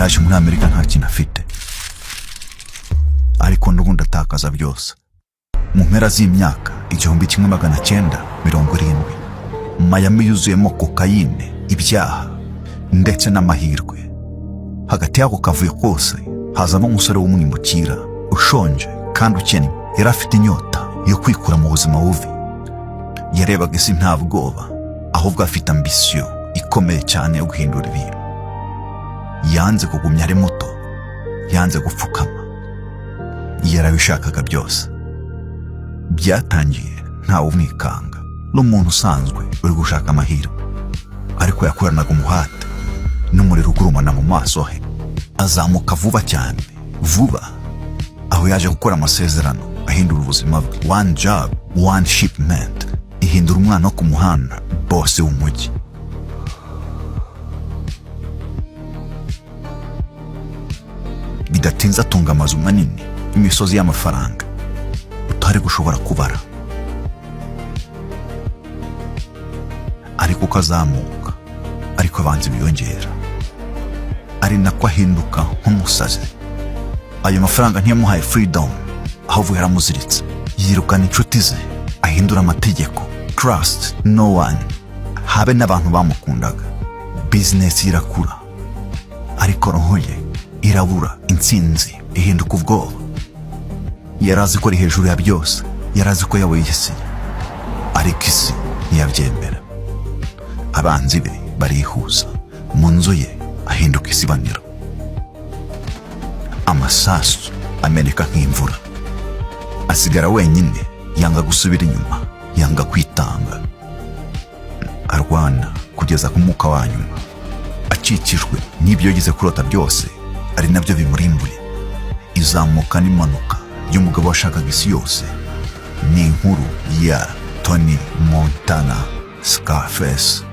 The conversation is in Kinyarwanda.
yaje muri Amerika nta kintu afite, ariko n'ubundi atakaza byose. Mu mpera z'imyaka 1970, Miami yuzuyemo kokayine, ibyaha ndetse n'amahirwe. Hagati y'ako kavuyo kose hazamo umusore w'umwimukira ushonje kandi ukennye. Yari afite inyota yo kwikura mu buzima bubi. Yarebaga isi nta bwoba, ahubwo afite ambisiyo ikomeye cyane yo guhindura ibintu. Yanze kugumya ari muto, yanze gupfukama, yarabishakaga byose. Byatangiye ntawe umwikanga, n'umuntu usanzwe uri gushaka amahirwe, ariko yakoranaga umuhate n'umuriro ugurumana mu maso he. Azamuka vuba cyane, vuba, aho yaje gukora amasezerano ahindura ubuzima bwe. One job, one shipment, ihindura umwana wo ku muhanda, boss w'umujyi. Bidatinze atunga amazu manini, imisozi y'amafaranga utari gushobora kubara. Ariko kazamuka, ariko abanzi biyongera, ari nako ahinduka nk'umusazi. Ayo mafaranga ntiyamuhaye freedom, ahubwo yaramuziritse. Yirukana inshuti ze, ahindura amategeko, trust no one, habe n'abantu bamukundaga. Business irakura, ariko roho ye irabura intsinzi, ihinduka ubwoba. Yarazi ko ari hejuru ya byose, yarazi ko yawe isi, ariko isi ntiyabyemera. Abanzi be barihuza, mu nzu ye ahinduka isibaniro. Amasasu ameneka nk'imvura. Asigara wenyine, yanga gusubira inyuma, yanga kwitanga. Arwana kugeza ku mwuka wa nyuma, akikijwe n'ibyo yagize kurota byose, ari nabyo bimurimbuye. Izamuka n'impanuka y'umugabo washakaga isi yose ni inkuru ya Tony Montana, Scarface.